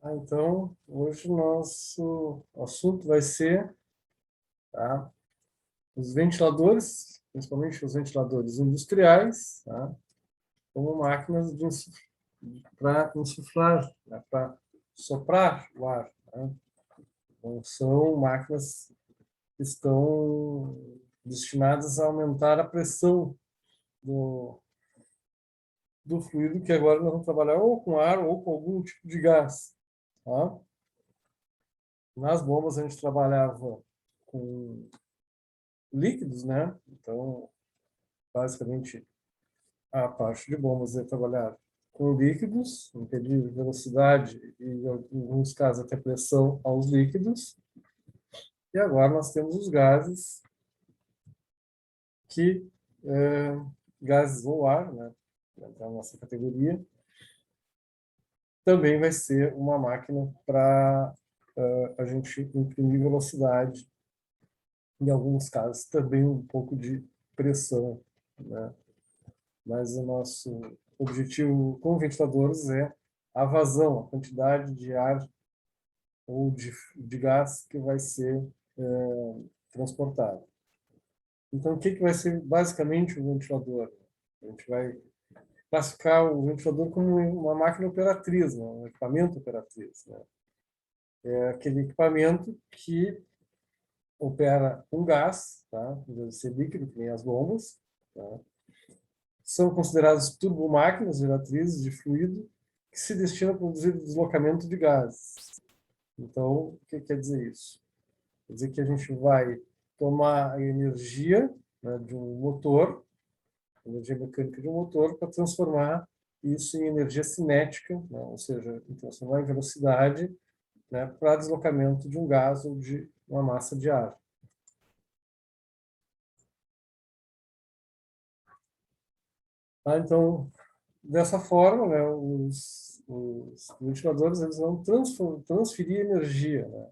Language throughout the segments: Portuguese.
Então, hoje o nosso assunto vai ser, tá, os ventiladores, principalmente os ventiladores industriais, tá, como máquinas para insuflar, né, para soprar o ar. Tá? Então, são máquinas que estão destinadas a aumentar a pressão do, do fluido, que agora nós vamos trabalhar ou com ar ou com algum tipo de gás. Tá? Nas bombas a gente trabalhava com líquidos, né? Então, basicamente, a parte de bombas é trabalhar com líquidos, impedir velocidade e, em alguns casos, até pressão aos líquidos. E agora nós temos os gases, que gases ou ar, né? Na nossa categoria, também vai ser uma máquina para a gente imprimir velocidade, em alguns casos também um pouco de pressão, né? Mas o nosso objetivo com ventiladores é a vazão, a quantidade de ar ou de gás que vai ser transportado. Então, o que vai ser basicamente o ventilador? A gente vai classificar o ventilador como uma máquina operatriz, né? Um equipamento operatriz. Né? É aquele equipamento que opera com gás, tá? Deve ser líquido, que nem as bombas. Tá? São consideradas turbomáquinas geratrizes de fluido que se destinam a produzir o deslocamento de gases. Então, o que quer dizer isso? Quer dizer que a gente vai tomar a energia, né, de um motor, energia mecânica de um motor, para transformar isso em energia cinética, né, ou seja, transformar em velocidade, né, para deslocamento de um gás ou de uma massa de ar. Tá? Então, dessa forma, né, os ventiladores eles vão transferir energia, né,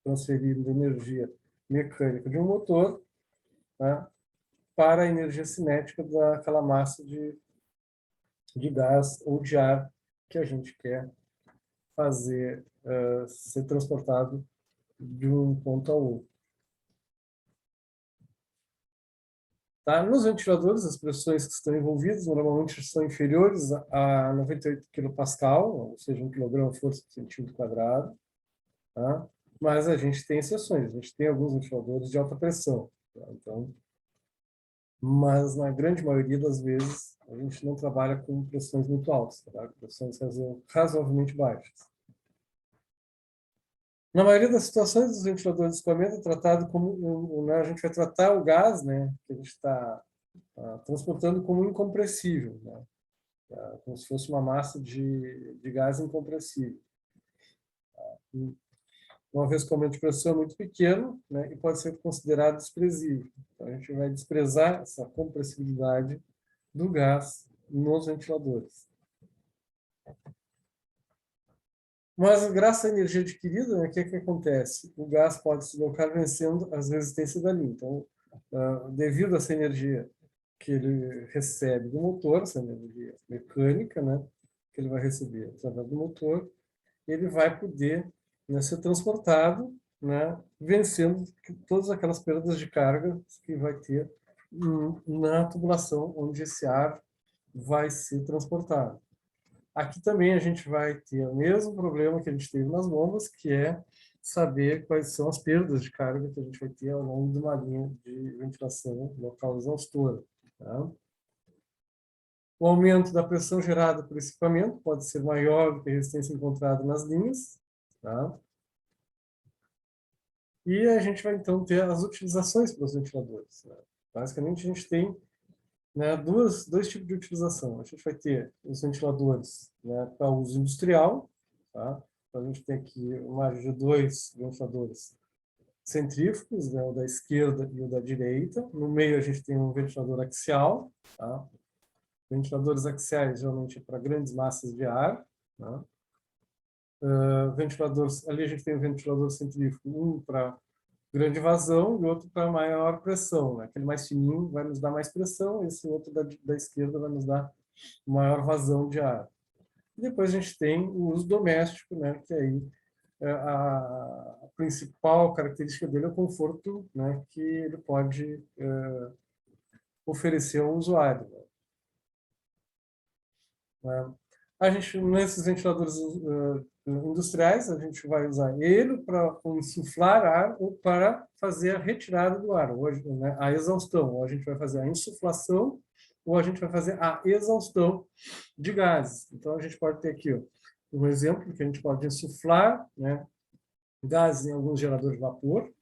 transferir energia mecânica de um motor, né, para a energia cinética daquela massa de gás ou de ar que a gente quer fazer ser transportado de um ponto ao outro. Tá? Nos ventiladores, as pressões que estão envolvidas normalmente são inferiores a 98 kPa, ou seja, 1 kg força por centímetro quadrado. Tá? Mas a gente tem exceções, a gente tem alguns ventiladores de alta pressão. Tá? Então, mas na grande maioria das vezes a gente não trabalha com pressões muito altas, tá? Pressões razoavelmente baixas. Na maioria das situações, os ventiladores de escoamento é tratado como, né, a gente vai tratar o gás, né, que a gente está transportando como incompressível, né, como se fosse uma massa de gás incompressível. Uma vez que o aumento de pressão é muito pequeno, né, e pode ser considerado desprezível. Então, a gente vai desprezar essa compressibilidade do gás nos ventiladores. Mas, graças à energia adquirida, né, o que acontece? O gás pode se deslocar vencendo as resistências da linha. Então, devido a essa energia que ele recebe do motor, essa energia mecânica, né, que ele vai receber através do motor, ele vai poder, né, ser transportado, né, vencendo todas aquelas perdas de carga que vai ter na tubulação onde esse ar vai ser transportado. Aqui também a gente vai ter o mesmo problema que a gente teve nas bombas, que é saber quais são as perdas de carga que a gente vai ter ao longo de uma linha de ventilação local exaustora. Tá? O aumento da pressão gerada por esse equipamento pode ser maior do que a resistência encontrada nas linhas. Tá? E a gente vai, então, ter as utilizações para os ventiladores. Né? Basicamente, a gente tem, né, dois tipos de utilização. A gente vai ter os ventiladores, né, para uso industrial. Tá? Então, a gente tem aqui uma imagem de dois ventiladores centrífugos, né, o da esquerda e o da direita. No meio, a gente tem um ventilador axial. Tá? Ventiladores axiais, geralmente, para grandes massas de ar. Tá? Ventiladores, ali a gente tem um ventilador centrífugo, um para grande vazão e outro para maior pressão. Né? Aquele mais fininho vai nos dar mais pressão, esse outro da esquerda vai nos dar maior vazão de ar. E depois a gente tem o uso doméstico, né, que aí a principal característica dele é o conforto, né, que ele pode oferecer ao usuário, né? A gente, nesses ventiladores industriais, a gente vai usar ele para insuflar ar ou para fazer a retirada do ar, hoje, né, a exaustão. Ou a gente vai fazer a insuflação ou a gente vai fazer a exaustão de gases. Então, a gente pode ter aqui um exemplo que a gente pode insuflar, né, gases em alguns geradores de vapor,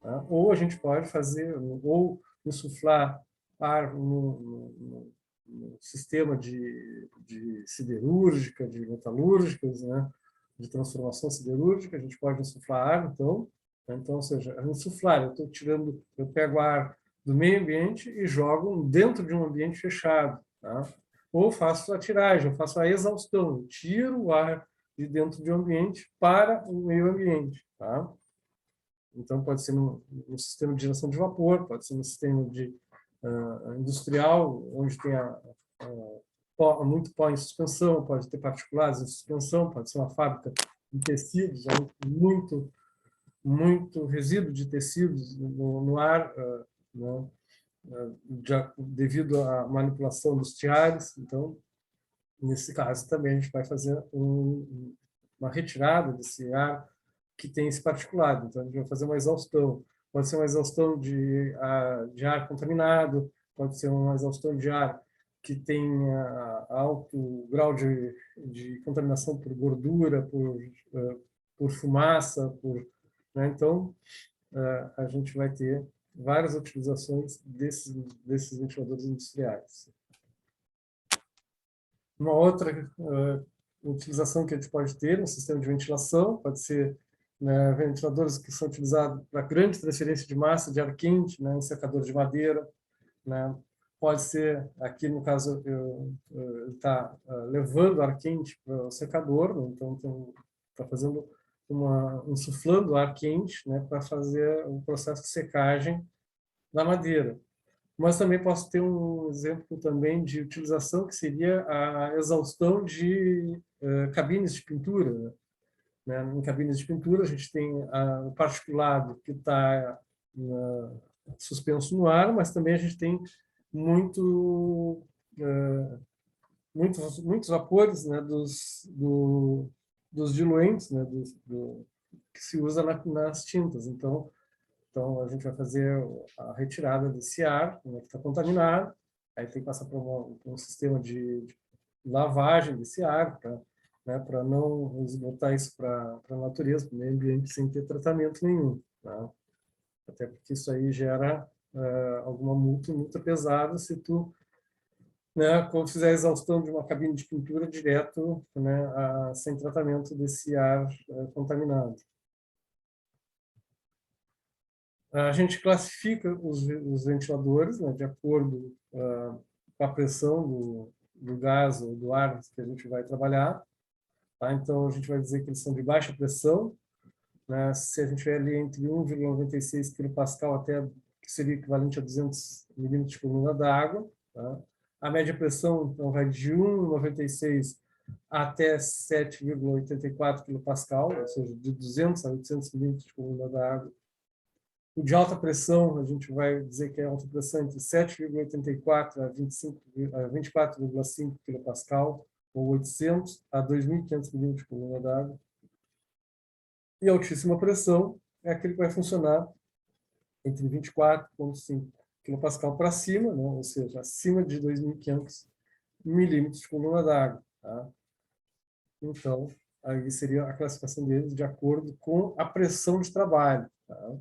tá? Ou a gente pode fazer, ou insuflar ar no sistema de siderúrgica, de metalúrgicas, né? De transformação siderúrgica, a gente pode insuflar ar, então, né? Então, ou seja, insuflar, eu estou tirando, eu pego ar do meio ambiente e jogo dentro de um ambiente fechado, tá? Ou faço a tiragem, eu faço a exaustão, eu tiro o ar de dentro de um ambiente para o meio ambiente, tá? Então, pode ser no sistema de geração de vapor, pode ser no sistema industrial, onde tem muito pó em suspensão, pode ter particulados em suspensão, pode ser uma fábrica de tecidos, muito resíduo de tecidos no ar, né, devido à manipulação dos tiares. Então, nesse caso também a gente vai fazer uma retirada desse ar que tem esse particulado. Então, a gente vai fazer uma exaustão. Pode ser uma exaustão de ar contaminado, pode ser uma exaustão de ar que tem alto grau de contaminação por gordura, por fumaça, né? Então, a gente vai ter várias utilizações desses ventiladores industriais. Uma outra utilização que a gente pode ter no sistema de ventilação pode ser, né, ventiladores que são utilizados para grande transferência de massa de ar quente, né, em secador de madeira, né? Pode ser, aqui no caso, está levando ar quente para o secador, né? Então está fazendo insuflando ar quente, né, para fazer o processo de secagem da madeira. Mas também posso ter um exemplo também de utilização que seria a exaustão de cabines de pintura, né? Em cabines de pintura a gente tem o particulado que está suspenso no ar, mas também a gente tem muitos vapores, né, dos diluentes, né, que se usa nas tintas. Então, a gente vai fazer a retirada desse ar, né, que está contaminado, aí tem que passar por um sistema de lavagem desse ar, né, para não esgotar isso para a natureza, para o meio ambiente, sem ter tratamento nenhum. Tá? Até porque isso aí gera alguma multa pesada se tu, né, quando fizer a exaustão de uma cabine de pintura direto, né, sem tratamento desse ar contaminado. A gente classifica os ventiladores, né, de acordo com a pressão do gás ou do ar que a gente vai trabalhar. Tá? Então, a gente vai dizer que eles são de baixa pressão, né? Se a gente tiver ali entre 1,96 kPa até, que seria equivalente a 200 milímetros de coluna d'água. Tá? A média pressão então, vai de 1,96 até 7,84 kPa, ou seja, de 200 a 800 milímetros de coluna d'água. O de alta pressão, a gente vai dizer que é alta pressão entre 7,84 a 24,5 kPa, ou 800 a 2.500 milímetros de coluna d'água. E a altíssima pressão é aquele que vai funcionar entre 24,5 kPa para cima, né? Ou seja, acima de 2.500 milímetros de coluna d'água. Tá? Então, aí seria a classificação deles de acordo com a pressão de trabalho. Tá?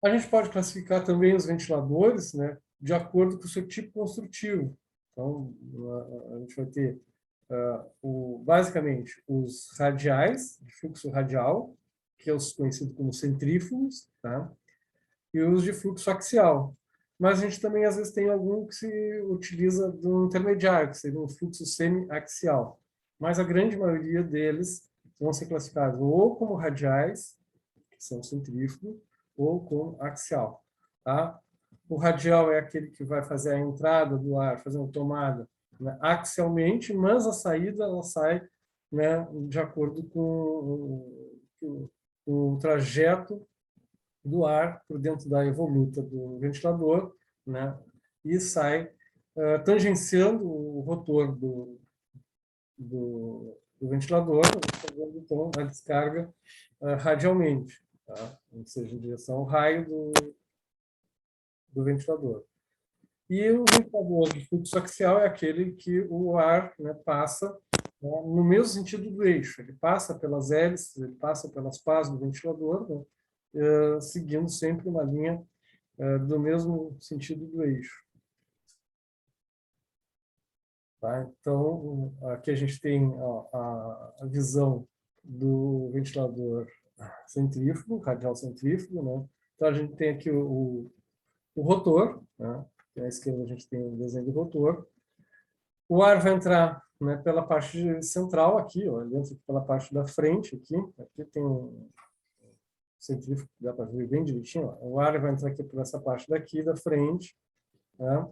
A gente pode classificar também os ventiladores, né, de acordo com o seu tipo construtivo. Então, a gente vai ter, basicamente, os radiais, de fluxo radial, que é os conhecidos como centrífugos, tá? E os de fluxo axial. Mas a gente também, às vezes, tem algum que se utiliza do intermediário, que seria um fluxo semi-axial. Mas a grande maioria deles vão ser classificados ou como radiais, que são centrífugos, ou com axial. Tá? O radial é aquele que vai fazer a entrada do ar, fazer uma tomada, né, axialmente, mas a saída ela sai, né, de acordo com o trajeto do ar por dentro da evoluta do ventilador, né, e sai tangenciando o rotor do ventilador, fazendo então a descarga radialmente, tá? Ou seja, em direção ao raio do ventilador. E o ventilador de fluxo axial é aquele que o ar, né, passa, né, no mesmo sentido do eixo. Ele passa pelas hélices, ele passa pelas pás do ventilador, né, seguindo sempre uma linha do mesmo sentido do eixo. Tá? Então, aqui a gente tem a visão do ventilador centrífugo, radial centrífugo, né? Então, a gente tem aqui o rotor, né? À esquerda a gente tem o desenho do rotor. O ar vai entrar, né, pela parte central aqui, ó, dentro pela parte da frente aqui. Aqui tem um centrífugo, dá para ver bem direitinho. Ó. O ar vai entrar aqui por essa parte daqui da frente, né?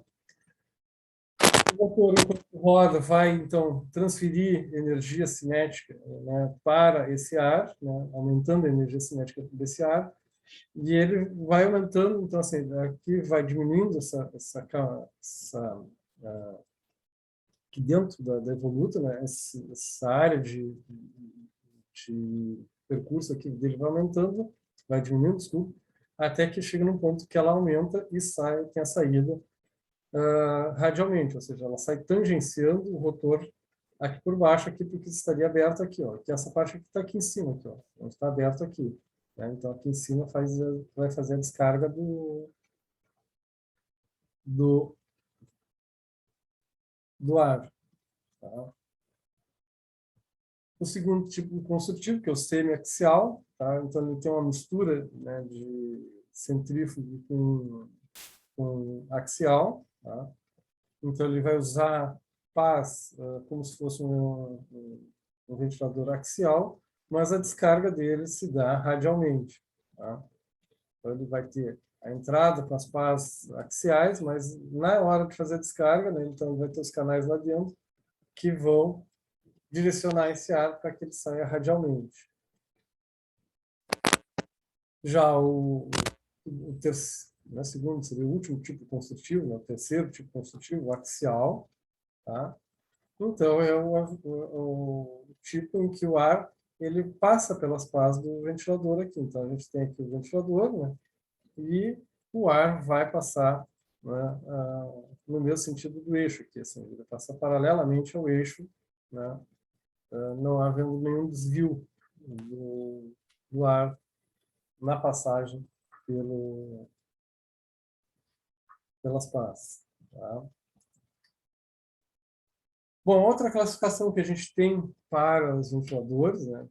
O motor, enquanto roda, vai, então, transferir energia cinética, né, para esse ar, né, aumentando a energia cinética desse ar, e ele vai aumentando, então, assim, aqui vai diminuindo aqui dentro da evoluta, né, essa área de percurso aqui dele vai aumentando, vai diminuindo, desculpa, até que chega num ponto que ela aumenta e sai, tem a saída radialmente, ou seja, ela sai tangenciando o rotor aqui por baixo, aqui porque estaria aberto aqui, ó, que essa parte aqui está aqui em cima, aqui, ó, onde está aberto aqui, né? Então aqui em cima vai fazer a descarga do, do ar. Tá? O segundo tipo construtivo, que é o semi-axial, tá? Então ele tem uma mistura, né, de centrífugo com axial, tá? Então ele vai usar pás como se fosse um ventilador axial, mas a descarga dele se dá radialmente, tá? Então ele vai ter a entrada com as pás axiais, mas na hora de fazer a descarga, né, então vai ter os canais lá dentro que vão direcionar esse ar para que ele saia radialmente. Já o terceiro, né, segundo, seria o último tipo construtivo, né, o terceiro tipo construtivo, o axial, tá? Então, é o tipo em que o ar ele passa pelas pás do ventilador aqui. Então, a gente tem aqui o ventilador, né? E o ar vai passar, né, no mesmo sentido do eixo aqui. Assim, ele passa paralelamente ao eixo, né? Não havendo nenhum desvio do ar na passagem pelas pás. Tá? Bom, outra classificação que a gente tem para os ventiladores, né,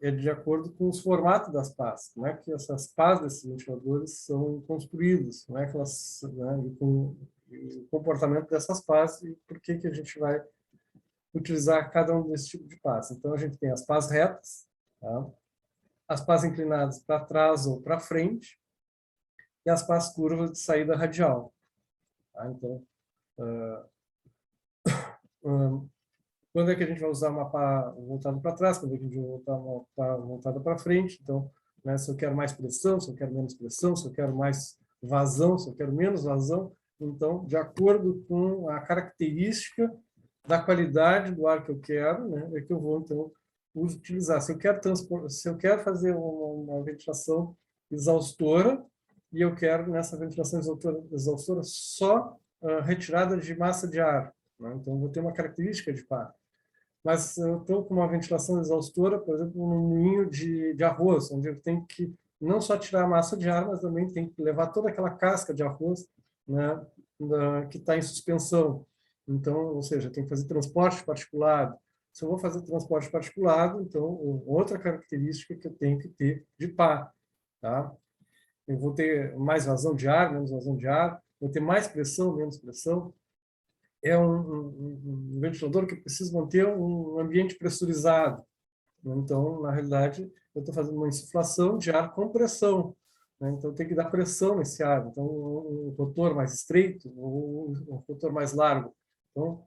é de acordo com os formatos das pás. Como é que essas pás desses ventiladores são construídas, como é que elas, né, e com o comportamento dessas pás e por que a gente vai utilizar cada um desse tipo de pás. Então, a gente tem as pás retas, tá? As pás inclinadas para trás ou para frente e as pás curvas de saída radial. Tá? Então, quando é que a gente vai usar uma pá voltada para trás, quando é que a gente vai usar uma pá voltada para frente. Então, né, se eu quero mais pressão, se eu quero menos pressão, se eu quero mais vazão, se eu quero menos vazão. Então, de acordo com a característica da qualidade do ar que eu quero, né, é que eu vou, então, utilizar. Se eu quero fazer uma ventilação exaustora, e eu quero, nessa ventilação exaustora só retirada de massa de ar. Né? Então, eu vou ter uma característica de pá. Mas eu estou com uma ventilação exaustora, por exemplo, num moinho de arroz, onde eu tenho que não só tirar a massa de ar, mas também tem que levar toda aquela casca de arroz, né, que está em suspensão. Então, ou seja, tem que fazer transporte particulado. Se eu vou fazer transporte particulado, então, outra característica que eu tenho que ter de pá. Tá? Eu vou ter mais vazão de ar, menos vazão de ar, vou ter mais pressão, menos pressão. É um ventilador que precisa manter um ambiente pressurizado. Então, na realidade, eu estou fazendo uma insuflação de ar com pressão. Né? Então, tem que dar pressão nesse ar. Então, um rotor mais estreito ou um rotor mais largo. Então,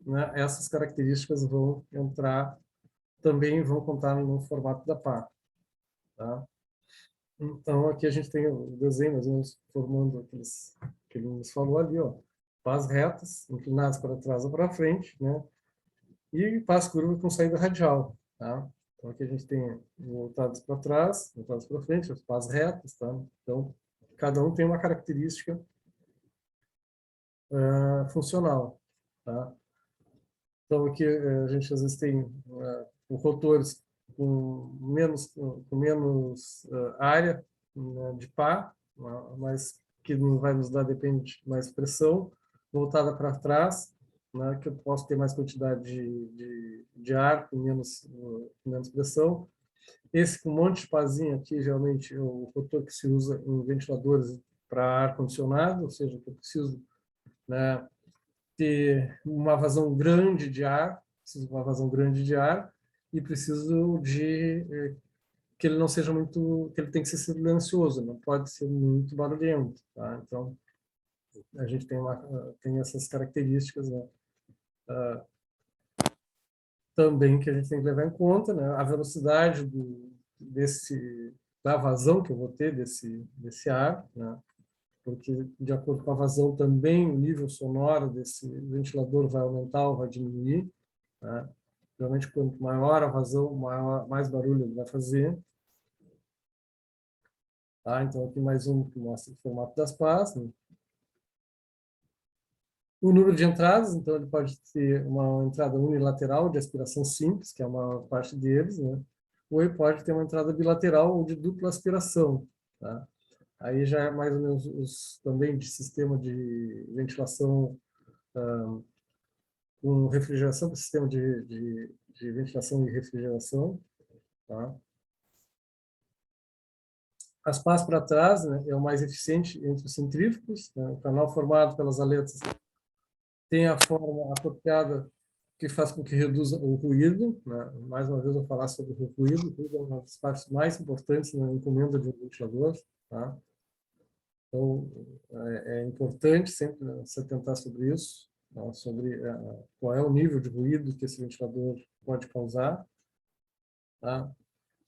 né, essas características vão entrar, também vão contar no formato da pá. Tá? Então, aqui a gente tem o desenho, mais ou menos, formando aqueles que ele nos falou ali, ó. Pás retas, inclinadas para trás ou para frente, né? E pás curvas com saída radial, tá? Então, aqui a gente tem voltados para trás, voltados para frente, as pás retas, tá? Então, cada um tem uma característica funcional, tá? Então, aqui a gente às vezes tem rotores com menos área, né, de pá, mas que não vai nos dar, depende, mais pressão, voltada para trás, né, que eu posso ter mais quantidade de ar com menos pressão. Esse com um monte de pazinho aqui, geralmente, é o rotor que se usa em ventiladores para ar-condicionado, ou seja, que eu preciso, né, ter uma vazão grande de ar, preciso de uma vazão grande de ar, e preciso de que ele não seja muito, que ele tem que ser silencioso, não pode ser muito barulhento, tá? Então, a gente tem essas características, né? Também que a gente tem que levar em conta, né? A velocidade da vazão que eu vou ter desse ar, né? Porque, de acordo com a vazão, também o nível sonoro desse ventilador vai aumentar ou vai diminuir, né? Geralmente, quanto maior a vazão, mais barulho ele vai fazer. Tá? Então, aqui mais um que mostra o formato das pás, né? O número de entradas, então, ele pode ter uma entrada unilateral de aspiração simples, que é uma parte deles, né? Ou ele pode ter uma entrada bilateral ou de dupla aspiração, tá? Aí já é mais ou menos também de sistema de ventilação com refrigeração, sistema de ventilação e refrigeração, tá? As pás para trás, né, é o mais eficiente entre os centrífugos, né? O canal formado pelas aletas tem a forma apropriada que faz com que reduza o ruído, né? Mais uma vez eu vou falar sobre o ruído. O ruído é uma das partes mais importantes na encomenda de um ventilador, tá? Então, é importante sempre, né, se atentar sobre isso, tá? Sobre qual é o nível de ruído que esse ventilador pode causar, tá?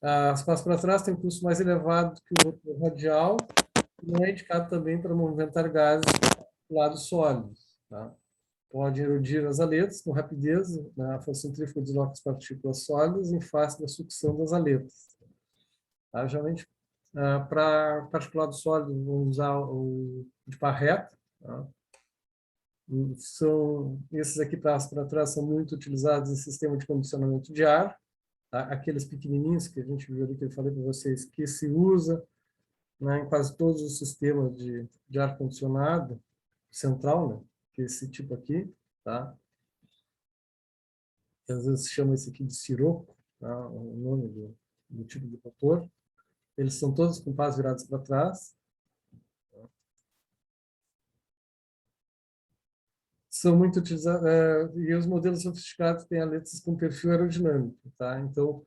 As pás para trás têm um custo mais elevado que o rotor radial, e não é indicado também para movimentar gases do lado sólidos, tá? Pode erodir as aletas com rapidez, né? A força centrífuga desloca as partículas sólidas em face da sucção das aletas. Tá? Geralmente, para particulado sólido, vamos usar o de pá reta. Tá? Esses aqui para trás são muito utilizados em sistema de condicionamento de ar. Tá? Aqueles pequenininhos que a gente viu ali, que eu falei para vocês, que se usa, né, em quase todos os sistemas de ar-condicionado central, né, que é esse tipo aqui, tá? Que às vezes chama esse aqui de siroco, tá? O nome do tipo de motor. Eles são todos com pás virados para trás. São muito utilizados, e os modelos sofisticados têm aletas com perfil aerodinâmico, tá? Então,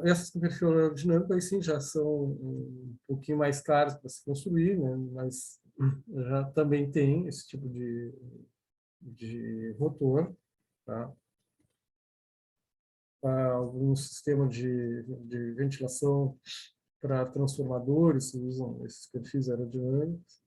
essas com perfil aerodinâmico, aí sim, já são um pouquinho mais caras para se construir, né? Mas já também tem esse tipo de rotor, tá? Algum sistema de ventilação para transformadores usam esses perfis aerodinâmicos.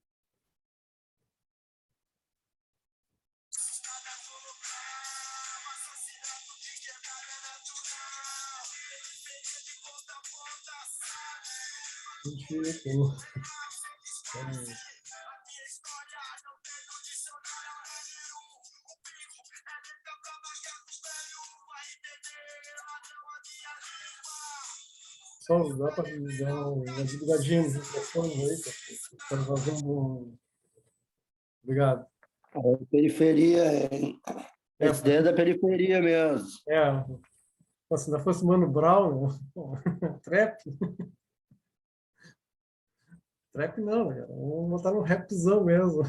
Só dá para dar uma desligadinha nos microfones aí, para fazer um bom... Obrigado. A periferia, esse daí é da periferia mesmo. Se ainda fosse Mano Brown, trap. Trap não, cara. Vamos botar no rapzão mesmo.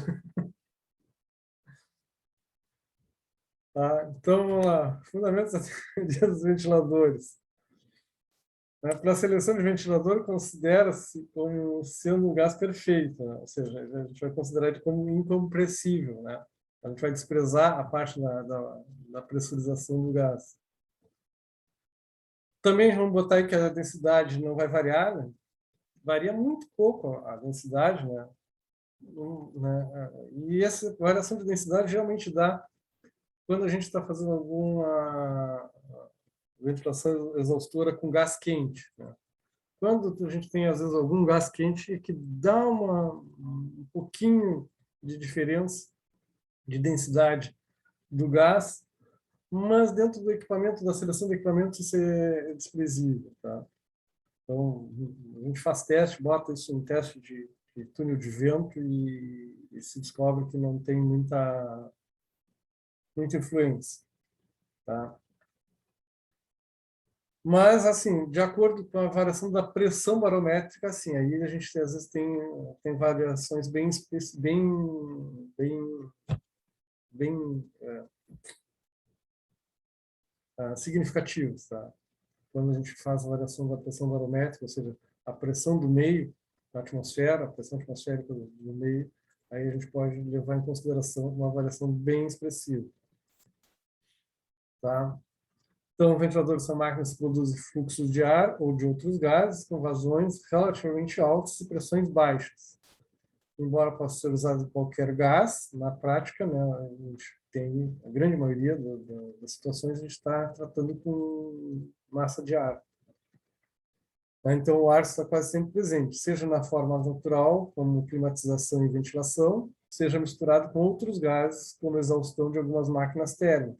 Tá? Então, vamos lá. Fundamentos dos ventiladores. Para a seleção de ventilador, considera-se como sendo um gás perfeito, né? Ou seja, a gente vai considerar ele como incompressível, né? A gente vai desprezar a parte da pressurização do gás. Também vamos botar aí que a densidade não vai variar, né? Varia muito pouco a densidade, né? E essa variação de densidade geralmente dá quando a gente está fazendo alguma ventilação exaustora com gás quente, né? Quando a gente tem, às vezes, algum gás quente que dá um pouquinho de diferença de densidade do gás, mas dentro do equipamento, da seleção do equipamento, isso é desprezível, tá? Então, a gente faz teste, bota isso em teste de túnel de vento e se descobre que não tem muita influência, tá? Mas, assim, de acordo com a variação da pressão barométrica, assim, aí a gente às vezes tem variações bem significativas, tá? Quando a gente faz a variação da pressão barométrica, ou seja, a pressão do meio da atmosfera, a pressão atmosférica do meio, aí a gente pode levar em consideração uma variação bem expressiva, tá? Então, ventiladores são máquinas que produzem fluxos de ar ou de outros gases com vazões relativamente altas e pressões baixas. Embora possa ser usado qualquer gás, na prática, né, a gente tem, a grande maioria das situações, a gente está tratando com massa de ar. Então, o ar está quase sempre presente, seja na forma natural, como climatização e ventilação, seja misturado com outros gases, como exaustão de algumas máquinas térmicas.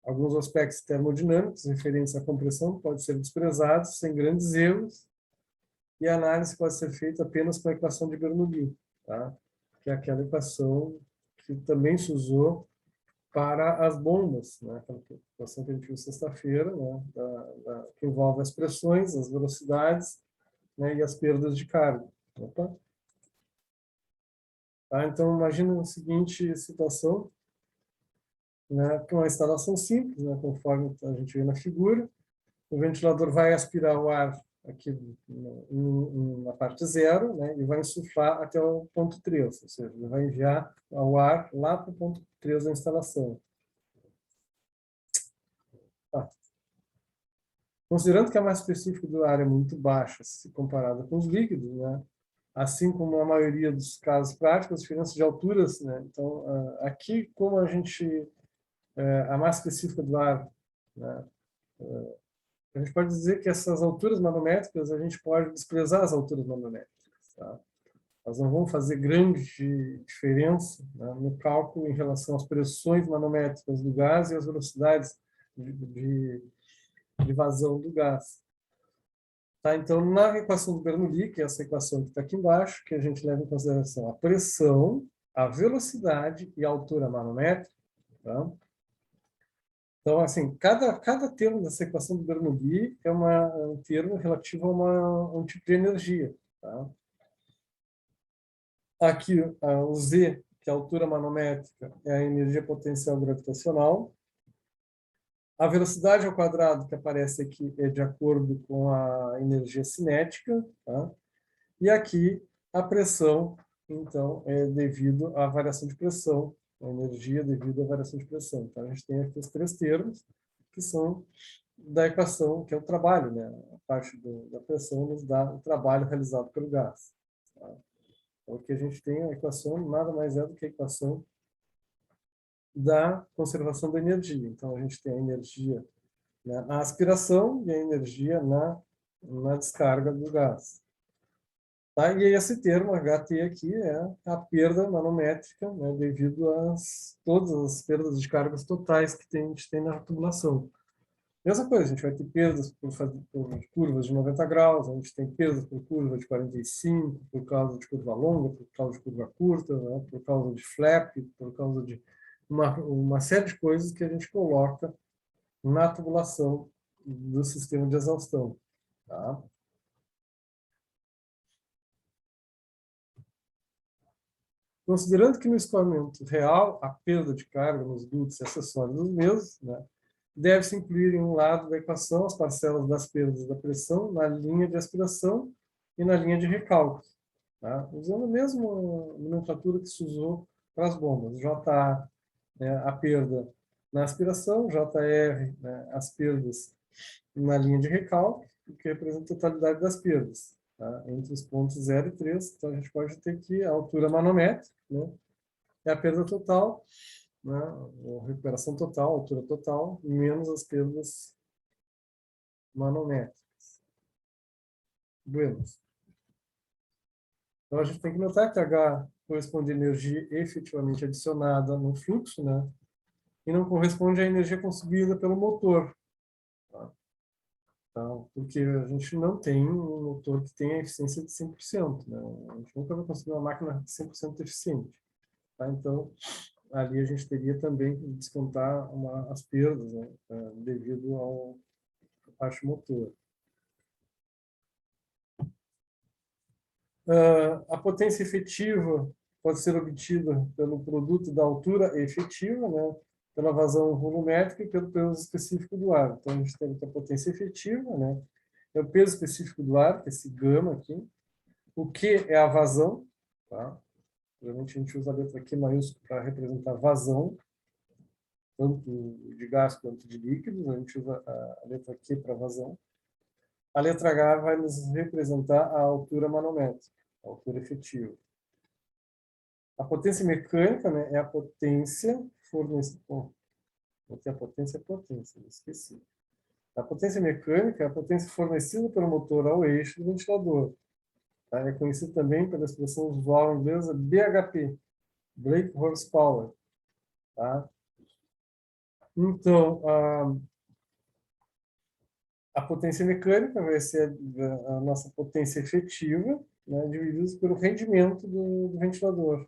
Alguns aspectos termodinâmicos referentes à compressão podem ser desprezados sem grandes erros, e a análise pode ser feita apenas com a equação de Bernoulli, tá? Que é aquela equação que também se usou para as bombas, né? Aquela equação que a gente viu sexta-feira, né? Que envolve as pressões, as velocidades, né? E as perdas de carga. Opa. Tá? Então, imagina a seguinte situação, né? Com uma instalação simples, né? Conforme a gente vê na figura, o ventilador vai aspirar o ar aqui na parte zero, né, e vai insuflar até o ponto 3, ou seja, ele vai enviar o ar lá para o ponto 3 da instalação. Tá. Considerando que a massa específica do ar é muito baixa se comparada com os líquidos, né, assim como a maioria dos casos práticos, diferença de alturas, né, então, aqui, como a gente, a massa específica do ar, né, a gente pode dizer que essas alturas manométricas, a gente pode desprezar as alturas manométricas, tá? Elas não vão fazer grande diferença, né, no cálculo em relação às pressões manométricas do gás e às velocidades de vazão do gás. Tá? Então, na equação do Bernoulli, que é essa equação que está aqui embaixo, que a gente leva em consideração a pressão, a velocidade e a altura manométrica, tá? Então, assim, cada termo dessa equação do Bernoulli é um termo relativo a um tipo de energia, tá? Aqui, o Z, que é a altura manométrica, é a energia potencial gravitacional. A velocidade ao quadrado, que aparece aqui, é de acordo com a energia cinética, tá? E aqui, a pressão, então, é devido à variação de pressão, a energia devido à variação de pressão. Então, a gente tem aqui os três termos, que são da equação, que é o trabalho, né? A parte da pressão nos dá o trabalho realizado pelo gás. Tá? Então, aqui a gente tem a equação, nada mais é do que a equação da conservação da energia. Então, a gente tem a energia na aspiração e a energia na descarga do gás. Tá? E esse termo HT aqui é a perda manométrica, né, devido a todas as perdas de cargas totais que a gente tem na tubulação. Mesma coisa, a gente vai ter perdas por curvas de 90 graus, a gente tem perdas por curva de 45, por causa de curva longa, por causa de curva curta, né, por causa de flap, por causa de uma série de coisas que a gente coloca na tubulação do sistema de exaustão. Tá? Considerando que no escoamento real a perda de carga nos dutos e acessórios dos mesmos, né, deve-se incluir em um lado da equação as parcelas das perdas da pressão na linha de aspiração e na linha de recálculo, tá? Usando a mesma nomenclatura que se usou para as bombas. JA, né, a perda na aspiração, JR, né, as perdas na linha de recalque, que representa a totalidade das perdas, tá? Entre os pontos 0 e 3. Então, a gente pode ter que a altura manométrica, né, é a perda total, né, a recuperação total, a altura total, menos as perdas manométricas. Buenos. Então, a gente tem que notar que H corresponde à energia efetivamente adicionada no fluxo, né, e não corresponde à energia consumida pelo motor. Tá? Então, porque a gente não tem um motor que tenha eficiência de 100%. Né? A gente nunca vai conseguir uma máquina 100% eficiente. Tá? Então, ali a gente teria também que descontar as perdas, né, devido ao parte motor. A potência efetiva pode ser obtida pelo produto da altura efetiva, né, pela vazão volumétrica e pelo peso específico do ar. Então, a gente tem a potência efetiva, né, é o peso específico do ar, que é esse gama aqui. O Q é a vazão, tá? Geralmente a gente usa a letra Q maiúscula para representar vazão, tanto de gás quanto de líquidos. A gente usa a letra Q para vazão. A letra H vai nos representar a altura manométrica, a altura efetiva. A potência mecânica, né, é a potência fornecida. A potência, esqueci. A potência mecânica é a potência fornecida pelo motor ao eixo do ventilador. Tá? É conhecido também pela expressão usual inglesa BHP, Brake Horsepower. Tá? Então, a potência mecânica vai ser a nossa potência efetiva, né, dividida pelo rendimento do ventilador.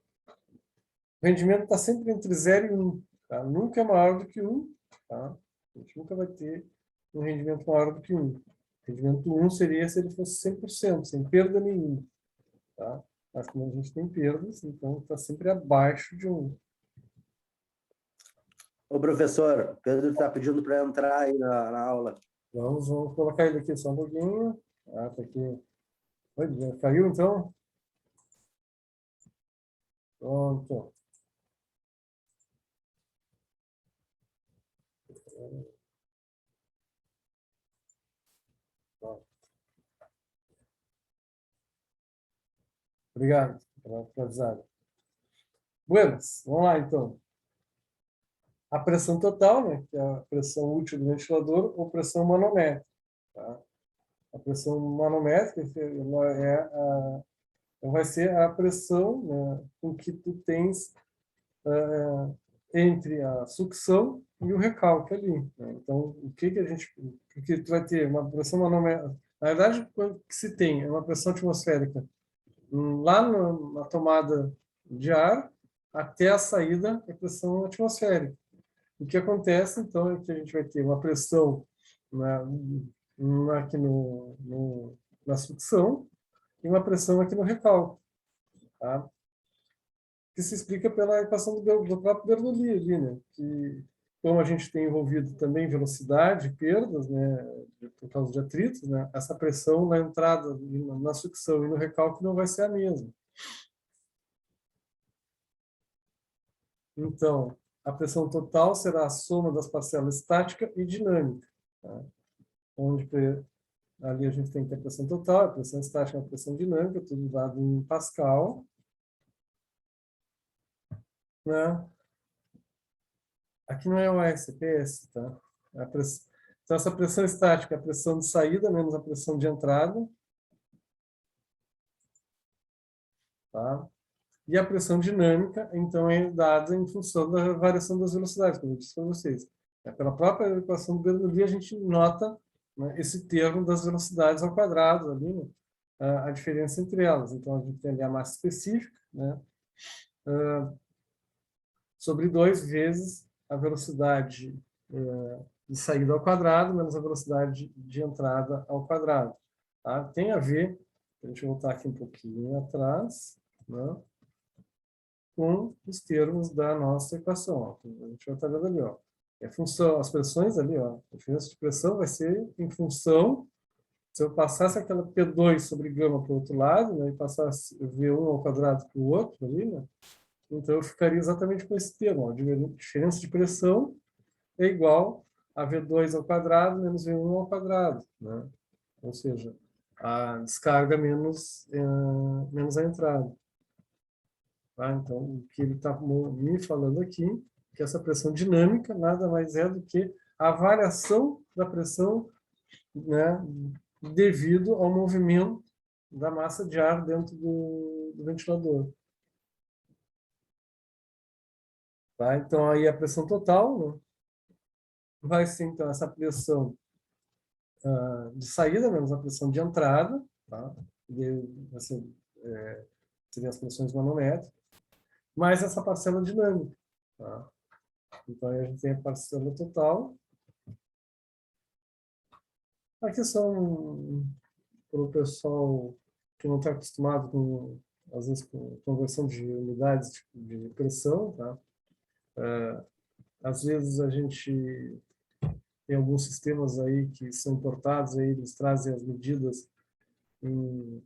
O rendimento está sempre entre 0 e 1. Tá? Nunca é maior do que 1. Tá? A gente nunca vai ter um rendimento maior do que 1. O rendimento 1 seria se ele fosse 100%, sem perda nenhuma. Tá? Mas como a gente tem perdas, então está sempre abaixo de 1. Ô, professor, Pedro está pedindo para entrar aí na aula. Vamos colocar ele aqui só um pouquinho. Ah, tá aqui. Oi, já caiu então? Pronto. Obrigado pela avisada. Buenas, vamos lá então. A pressão total, né, que é a pressão útil do ventilador, ou pressão manométrica. Tá? A pressão manométrica vai ser a pressão, né, com que tu tens entre a sucção e o recalque ali. Né? Então, o que a gente... Porque tu vai ter uma pressão manométrica... Na verdade, o que se tem é uma pressão atmosférica lá na tomada de ar até a saída é pressão atmosférica. O que acontece, então, é que a gente vai ter uma pressão aqui na sucção e uma pressão aqui no recalque. Tá? Que se explica pela equação do próprio Bernoulli ali, né? Que, como a gente tem envolvido também velocidade, perdas, né, por causa de atritos, né, essa pressão na entrada, na sucção e no recalque não vai ser a mesma. Então, a pressão total será a soma das parcelas estática e dinâmica. Tá? Onde ali a gente tem que ter a pressão total, a pressão estática e a pressão dinâmica, tudo dado em Pascal. Né? Aqui não é o AS, é PS. Tá? Então, essa pressão estática é a pressão de saída menos a pressão de entrada. Tá? E a pressão dinâmica, então, é dada em função da variação das velocidades, como eu disse para vocês. Pela própria equação do Bernoulli, a gente nota, né, esse termo das velocidades ao quadrado, ali, né, a diferença entre elas. Então, a gente tem ali a massa específica, né, sobre 2 vezes a velocidade de saída ao quadrado, menos a velocidade de entrada ao quadrado. Tá? Tem a ver, deixa eu voltar aqui um pouquinho atrás, né, com os termos da nossa equação. Ó. A gente vai estar vendo ali, ó. É função, as pressões ali, ó, a diferença de pressão vai ser em função, se eu passasse aquela P2 sobre gama para o outro lado, né, e passasse V1 ao quadrado para o outro ali, né, Então, eu ficaria exatamente com esse termo. Ó, diferença de pressão é igual a V2 ao quadrado menos V1 ao quadrado, né? Ou seja, a descarga menos a entrada. Tá? Então, o que ele está me falando aqui, que essa pressão dinâmica nada mais é do que a variação da pressão, né, devido ao movimento da massa de ar dentro do ventilador. Tá? Então, aí a pressão total, né, vai ser, então, essa pressão de saída menos a pressão de entrada, tá? Vai ser, seriam as pressões manométricas, mais essa parcela dinâmica. Tá? Então, aí a gente tem a parcela total. Aqui são, para o pessoal que não está acostumado com, às vezes, com conversão de unidades de pressão, tá? Às vezes a gente tem alguns sistemas aí que são importados, aí eles trazem as medidas em,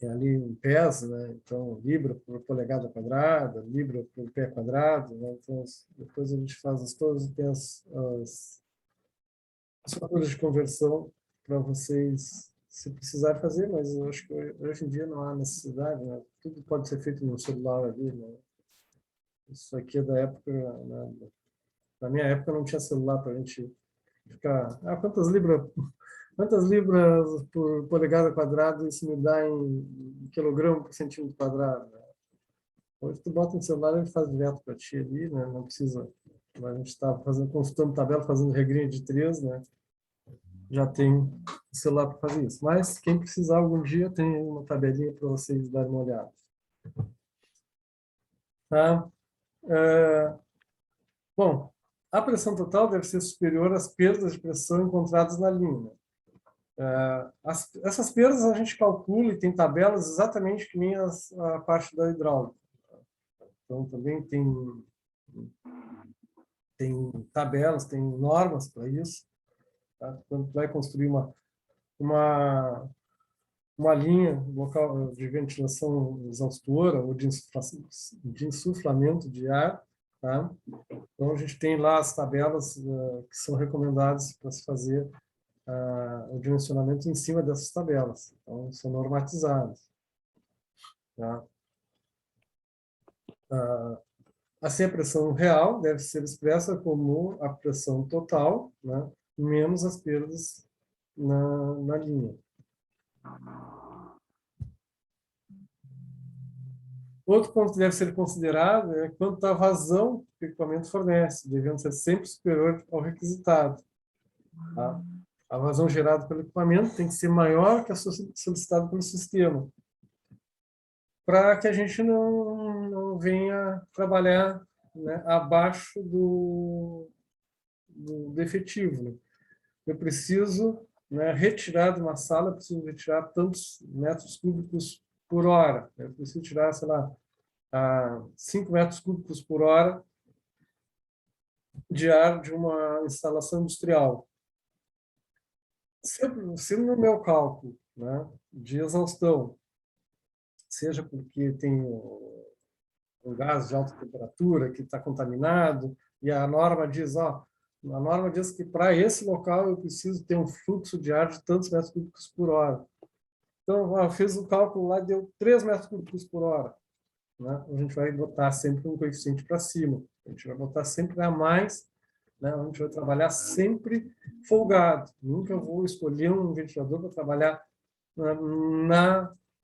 ali em pés, né? Então, libra por polegada quadrada, libra por pé quadrado, né? Então, depois a gente faz todas e tem as faturas de conversão para vocês, se precisar fazer, mas eu acho que hoje em dia não há necessidade, né? Tudo pode ser feito no celular ali, né? Isso aqui é da época, né? Na minha época não tinha celular para a gente ficar, quantas libras por polegada quadrada isso me dá em quilograma por centímetro quadrado, né? Hoje tu bota no celular e ele faz direto para ti ali, né? Não precisa, a gente está fazendo, consultando tabela, fazendo regrinha de 3, né? Já tem celular para fazer isso. Mas quem precisar algum dia tem uma tabelinha para vocês darem uma olhada. Tá? Bom, a pressão total deve ser superior às perdas de pressão encontradas na linha. Essas perdas a gente calcula e tem tabelas exatamente que nem a parte da hidráulica. Então, também tem tabelas, tem normas para isso. Tá? Quando vai construir uma uma linha local de ventilação exaustora ou de insuflamento de ar, tá? Então, a gente tem lá as tabelas que são recomendadas para se fazer o dimensionamento em cima dessas tabelas. Então, são normatizadas. Tá? Assim, a pressão real deve ser expressa como a pressão total, né, menos as perdas na linha. Outro ponto que deve ser considerado é quanto à vazão que o equipamento fornece, devendo ser sempre superior ao requisitado. Tá? A vazão gerada pelo equipamento tem que ser maior que a solicitada pelo sistema, para que a gente não venha trabalhar, né, abaixo do efetivo. Né? Eu preciso, né, retirar de uma sala, eu preciso retirar tantos metros cúbicos por hora. Eu preciso tirar, sei lá, 5 metros cúbicos por hora de ar de uma instalação industrial. Se no meu cálculo, né, de exaustão, seja porque tem um gás de alta temperatura que está contaminado, e a norma diz, a norma diz que para esse local eu preciso ter um fluxo de ar de tantos metros cúbicos por hora. Então, eu fiz o cálculo lá, deu 3 metros cúbicos por hora. Né? A gente vai botar sempre um coeficiente para cima. A gente vai botar sempre a mais, né? A gente vai trabalhar sempre folgado. Nunca vou escolher um ventilador para trabalhar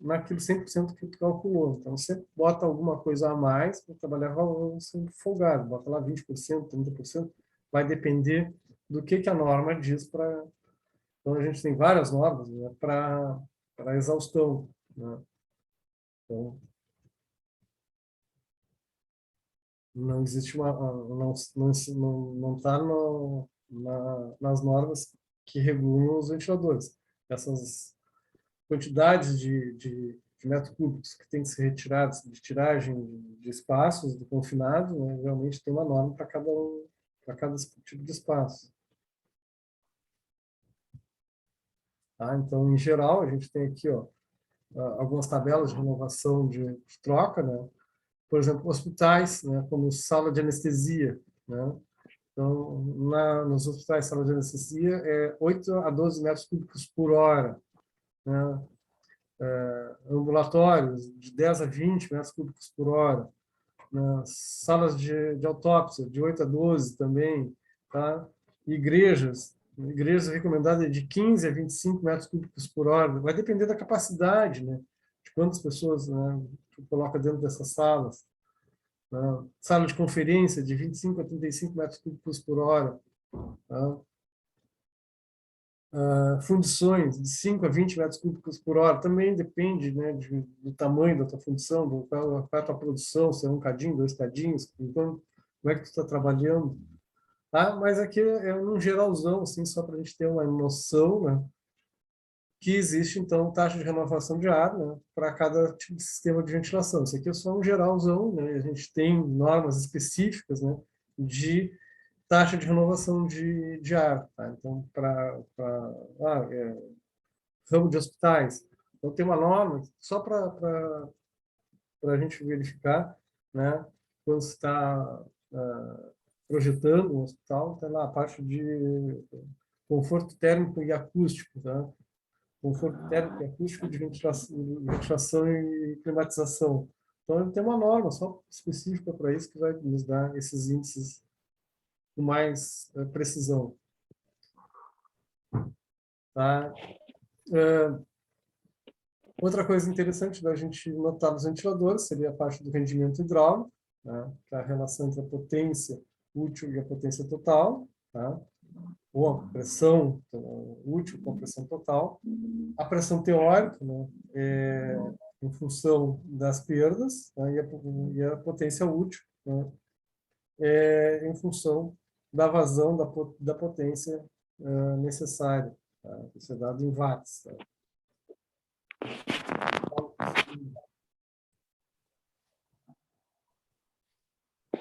naquilo 100% que tu calculou. Então, sempre bota alguma coisa a mais para trabalhar sempre folgado. Bota lá 20%, 30%. Vai depender do que a norma diz para... Então, a gente tem várias normas, né, para exaustão. Né? Então, não existe não está nas normas que regulam os ventiladores. Essas quantidades de metros cúbicos que tem que ser retirados de tiragem de espaços do confinado, né, realmente tem uma norma para cada tipo de espaço. Tá? Então, em geral, a gente tem aqui, ó, algumas tabelas de renovação de troca, né, por exemplo, hospitais, né, como sala de anestesia, né? Então, nos hospitais, sala de anestesia é 8 a 12 metros cúbicos por hora, né? Ambulatórios, de 10 a 20 metros cúbicos por hora, nas salas de autópsia, de 8 a 12 também, tá? Igrejas recomendadas de 15 a 25 metros cúbicos por hora, vai depender da capacidade, né? De quantas pessoas, né, tu coloca dentro dessas salas, né? Sala de conferência de 25 a 35 metros cúbicos por hora, tá? Fundições de 5 a 20 metros cúbicos por hora, também depende, né, do tamanho da tua fundição, qual é a tua produção, se é um cadinho, 2 cadinhos, então, como é que tu está trabalhando, tá? Mas aqui é um geralzão, assim, só para a gente ter uma noção, né, que existe, então, taxa de renovação de ar, né, para cada tipo de sistema de ventilação. Isso aqui é só um geralzão, né, a gente tem normas específicas, né, de taxa de renovação de ar, tá? Então, ramo de hospitais, então tem uma norma só para a gente verificar, né? Quando você está projetando um hospital, tem lá a parte de conforto térmico e acústico, tá? Conforto térmico e acústico de ventilação e climatização. Então, tem uma norma só específica para isso que vai nos dar esses índices com mais precisão. Tá? Outra coisa interessante da gente notar nos ventiladores seria a parte do rendimento hidráulico, né? Que é a relação entre a potência útil e a potência total, tá? Ou a pressão útil com a pressão total. A pressão teórica, né? Em função das perdas, né? E a potência útil, né? Em função da vazão da potência necessária, tá? Isso é dado em watts. Tá?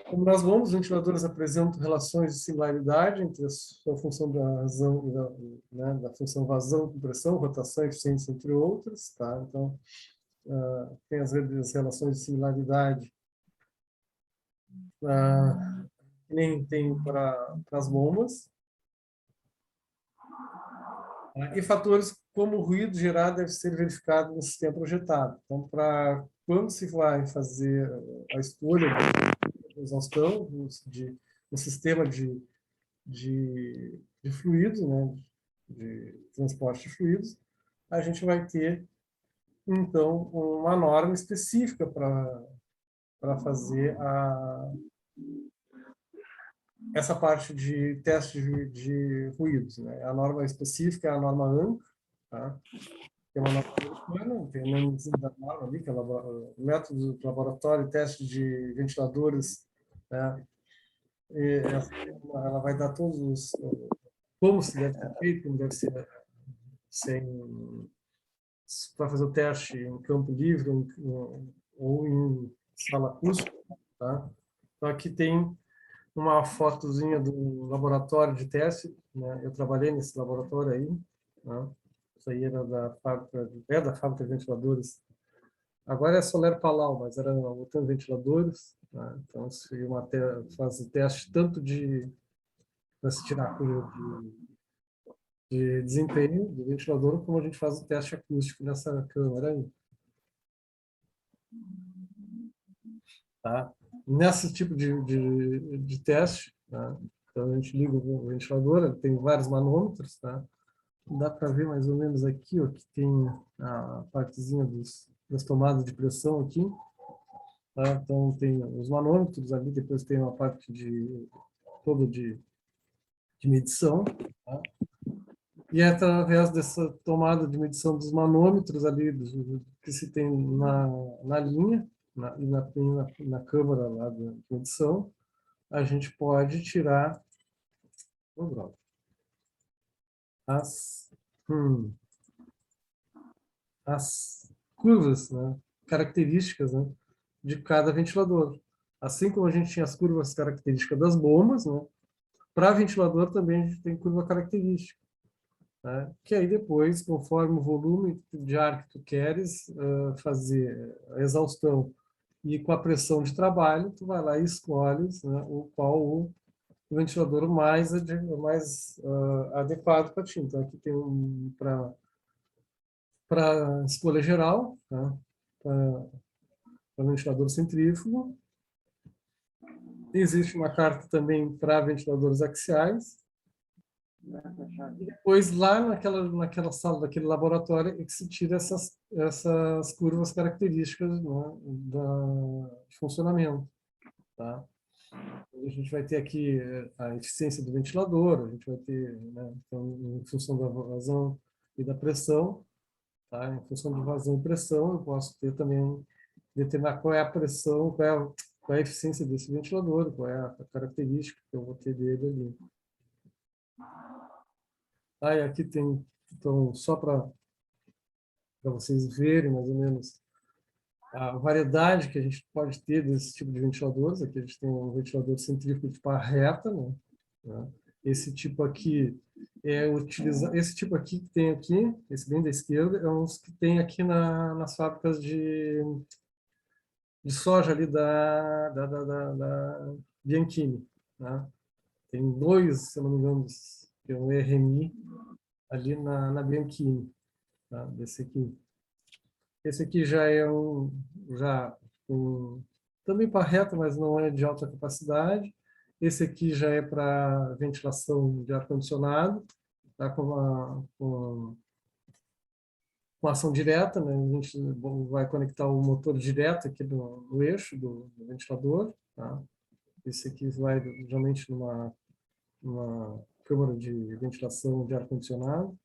Como nas bombas, os ventiladores apresentam relações de similaridade entre a sua função da vazão, da função vazão, compressão, rotação, eficiência, entre outras. Tá? Então, tem as relações de similaridade que nem tem para as bombas. E fatores como o ruído gerado deve ser verificado no sistema projetado. Então, quando se vai fazer a escolha de exaustão, de um sistema de fluidos, né, de transporte de fluidos, a gente vai ter, então, uma norma específica para fazer essa parte de teste de ruídos. Né? A norma específica é a norma ANCA, tá? Que é uma norma americana, tem o nome da norma ali, que é o método de laboratório e teste de ventiladores, né? E ela vai dar todos os como se deve ser feito, como deve ser sem para fazer o teste em campo livre ou em sala acústica, tá? Então aqui tem uma fotozinha do laboratório de teste, né? Eu trabalhei nesse laboratório aí, né? Isso aí era da fábrica de ventiladores. Agora é Soler Palau, mas era outros ventiladores, né? Então se faz o teste tanto para se tirar a curva de desempenho do ventilador, como a gente faz o teste acústico nessa câmara aí. Tá? Nesse tipo de teste, tá? Então a gente liga o ventilador, tem vários manômetros, tá? Dá para ver mais ou menos aqui, ó, que tem a partezinha das tomadas de pressão aqui. Tá? Então tem os manômetros ali, depois tem uma parte toda de medição. Tá? E é através dessa tomada de medição dos manômetros ali, que se tem na linha, na câmara lá de medição, a gente pode tirar as, as curvas, né, características, né, de cada ventilador. Assim como a gente tinha as curvas características das bombas, né, para ventilador também a gente tem curva característica. Né? Que aí depois, conforme o volume de ar que tu queres fazer a exaustão e com a pressão de trabalho, tu vai lá e escolhes, né, qual o ventilador mais adequado para ti. Então, aqui tem um para escolha geral, tá? Para ventilador centrífugo. Existe uma carta também para ventiladores axiais. E depois, lá naquela sala, daquele laboratório, é que se tira essas curvas características, né, de funcionamento. Tá? A gente vai ter aqui a eficiência do ventilador, a gente vai ter, né, então, em função da vazão e da pressão, tá? Em função de vazão e pressão, eu posso ter também, determinar qual é a pressão, qual é a eficiência desse ventilador, qual é a característica que eu vou ter dele ali. E aqui tem, então, só para vocês verem mais ou menos a variedade que a gente pode ter desse tipo de ventiladores. Aqui a gente tem um ventilador centrífugo de pá reta, né? Esse tipo aqui esse tipo aqui que tem aqui, esse bem da esquerda, é uns que tem aqui nas fábricas de soja ali da Bianchini, né? Tem dois, se eu não me engano, que é um RMI ali na Bianchini, tá? Desse aqui. Esse aqui já é também para reta, mas não é de alta capacidade. Esse aqui já é para ventilação de ar-condicionado, tá? Com ação direta, né? A gente vai conectar o motor direto aqui no eixo do ventilador, tá? Esse aqui vai geralmente numa câmara de ventilação de ar-condicionado.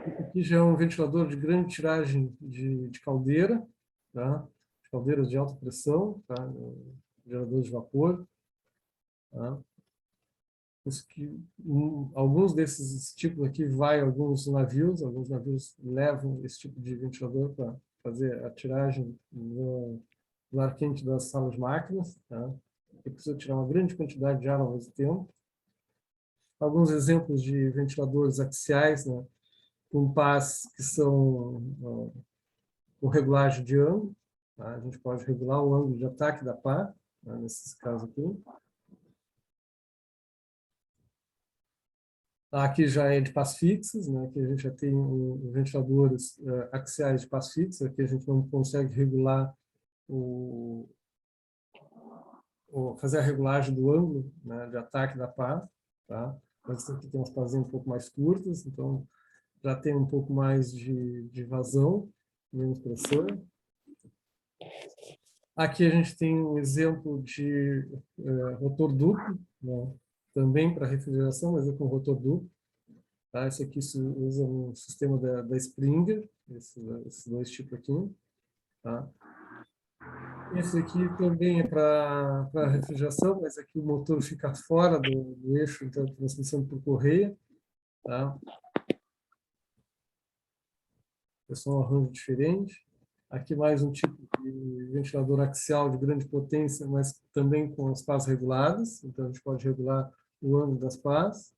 Esse aqui já é um ventilador de grande tiragem de caldeira, tá? De caldeiras de alta pressão, tá? Gerador de vapor. Tá? Isso que, alguns desses tipos aqui vai alguns navios levam esse tipo de ventilador para fazer a tiragem do ar quente das salas de máquinas, tá? E precisa tirar uma grande quantidade de ar ao mesmo tempo. Alguns exemplos de ventiladores axiais, né? Com pás que são com regulagem de ângulo, tá? A gente pode regular o ângulo de ataque da pá, né? Nesses casos aqui. Aqui já é de pás fixas, né? Aqui a gente já tem ventiladores axiais de pás fixas. Aqui a gente não consegue regular fazer a regulagem do ângulo, né, de ataque da pá, tá? Mas aqui tem umas pazinhas um pouco mais curtas, então já tem um pouco mais de vazão, menos pressão. Aqui a gente tem um exemplo de rotor duplo, né? Também para refrigeração, mas é com rotor duplo. Tá? Esse aqui se usa um sistema da Springer, esses dois tipos aqui. Tá? Esse aqui também é para refrigeração, mas aqui o motor fica fora do eixo, então transmissão por correia. Tá? É só um arranjo diferente. Aqui mais um tipo de ventilador axial de grande potência, mas também com as pás reguladas. Então, a gente pode regular o ângulo das pás.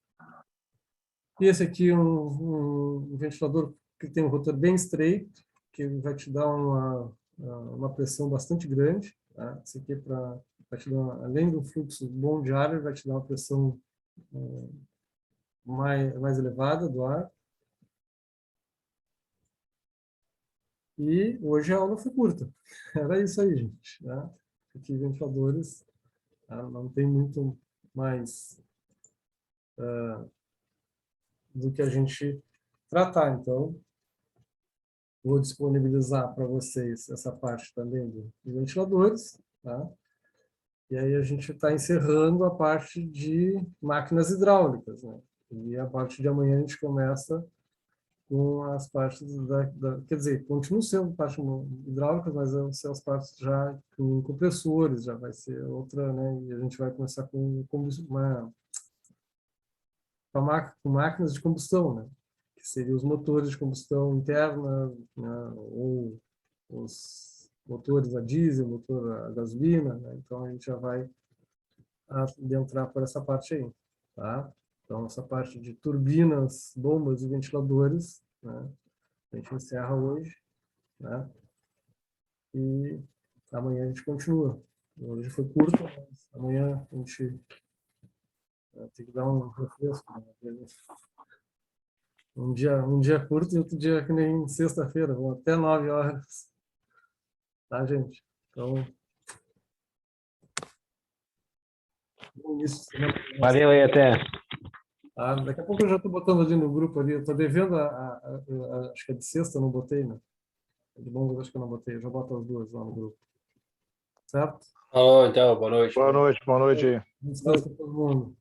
E esse aqui é um ventilador que tem um rotor bem estreito, que vai te dar uma pressão bastante grande. Tá? Esse aqui vai te dar, além do fluxo bom de ar, ele vai te dar uma pressão mais elevada do ar. E hoje a aula foi curta. Era isso aí, gente. Tá? Aqui ventiladores, tá? Não tem muito mais do que a gente tratar. Então, vou disponibilizar para vocês essa parte também dos ventiladores. Tá? E aí a gente está encerrando a parte de máquinas hidráulicas. Né? E a partir de amanhã a gente começa com as partes quer dizer, continua sendo parte hidráulica, mas vão ser as partes já com compressores, já vai ser outra, né? E a gente vai começar com com máquinas de combustão, né? Que seriam os motores de combustão interna, né? Ou os motores a diesel, motor a gasolina, né? Então a gente já vai adentrar por essa parte aí, tá? Então essa parte de turbinas, bombas e ventiladores, né? A gente encerra hoje, né? E amanhã a gente continua. Hoje foi curto, mas amanhã a gente tem que dar um refresco, né? Um dia curto e outro dia que nem sexta-feira, vão até 9 horas. Tá, gente? Então, isso. Valeu aí, até. Ah, daqui a pouco eu já estou botando ali no grupo ali. Eu estou devendo acho que é de sexta, eu não botei, né? De bom, acho que eu não botei. Eu já boto as duas lá no grupo. Certo? Falou, então, boa noite. Boa noite aí. Descanso para todo mundo.